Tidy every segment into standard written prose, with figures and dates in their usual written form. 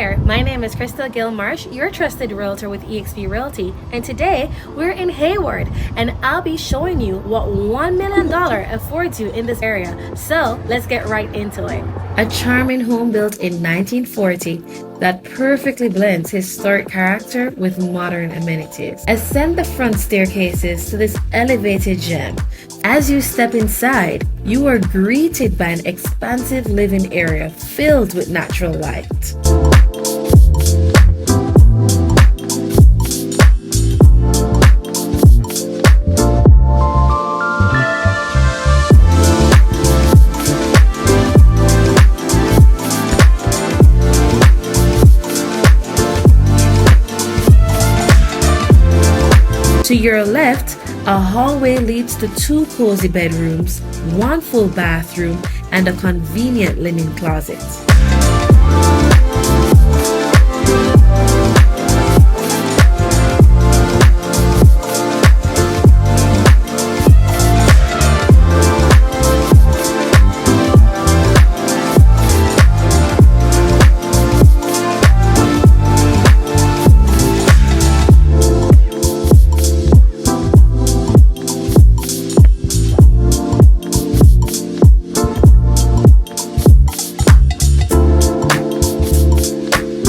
there, my name is Krystal-Gail Marsh, your trusted realtor with eXp Realty, and today we're in Hayward, and I'll be showing you what $1 million affords you in this area. So let's get right into it. A charming home built in 1940 that perfectly blends historic character with modern amenities. Ascend the front staircases to this elevated gem. As you step inside, you are greeted by an expansive living area filled with natural light. To your left, a hallway leads to 2 cozy bedrooms, 1 full bathroom, and a convenient linen closet.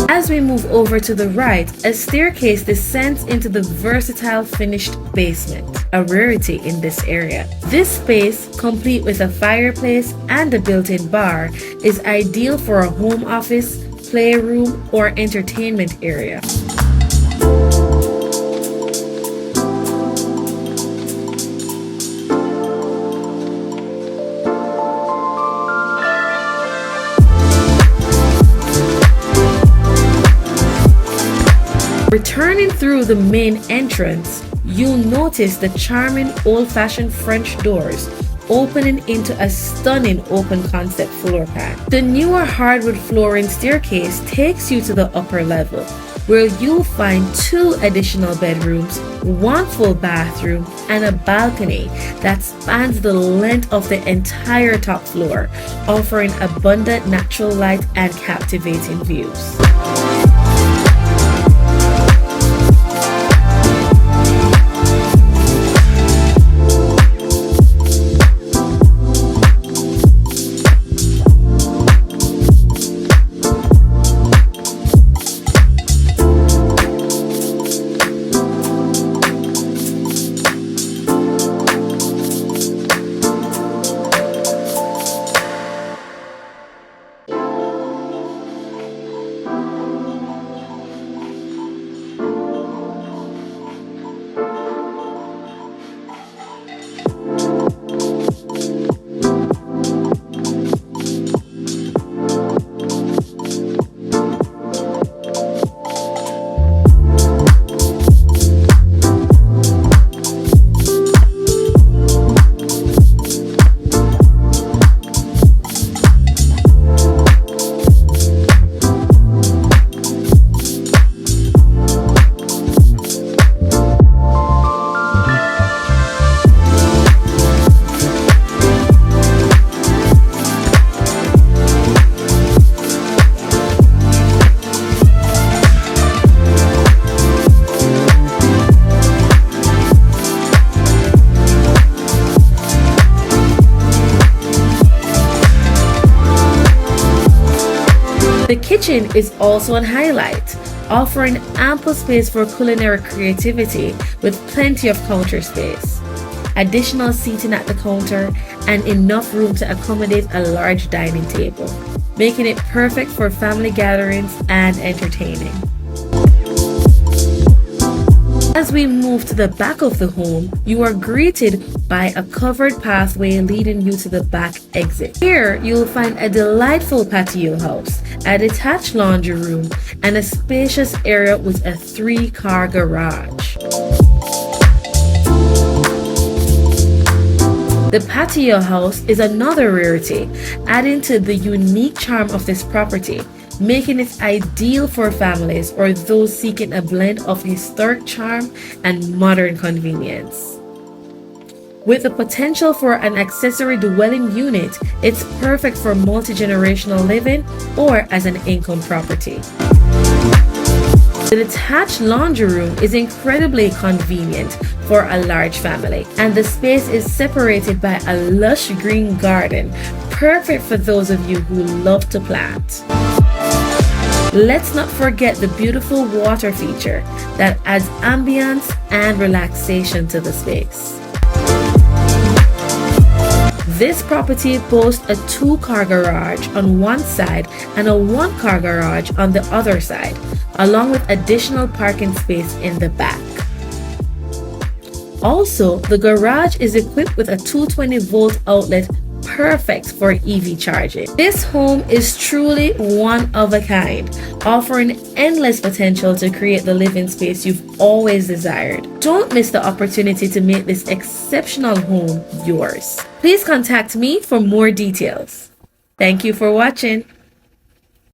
As we move over to the right, a staircase descends into the versatile finished basement, a rarity in this area. This space, complete with a fireplace and a built-in bar, is ideal for a home office, playroom, or entertainment area. Returning through the main entrance, you'll notice the charming old-fashioned French doors opening into a stunning open concept floor plan. The newer hardwood flooring staircase takes you to the upper level, where you'll find 2 additional bedrooms, 1 full bathroom, and a balcony that spans the length of the entire top floor, offering abundant natural light and captivating views. The kitchen is also a highlight, offering ample space for culinary creativity with plenty of counter space, additional seating at the counter, and enough room to accommodate a large dining table, making it perfect for family gatherings and entertaining. As we move to the back of the home, you are greeted by a covered pathway leading you to the back exit. Here, you'll find a delightful patio house, a detached laundry room, and a spacious area with a 3-car garage. The patio house is another rarity, adding to the unique charm of this property, making it ideal for families or those seeking a blend of historic charm and modern convenience. With the potential for an accessory dwelling unit, it's perfect for multi-generational living or as an income property. The detached laundry room is incredibly convenient for a large family, and the space is separated by a lush green garden, perfect for those of you who love to plant. Let's not forget the beautiful water feature that adds ambience and relaxation to the space. This property boasts a 2-car garage on one side and a 1-car garage on the other side, along with additional parking space in the back. Also, the garage is equipped with a 220-volt outlet, perfect for EV charging. This home is truly one of a kind, offering endless potential to create the living space you've always desired. Don't miss the opportunity to make this exceptional home yours. Please contact me for more details. Thank you for watching.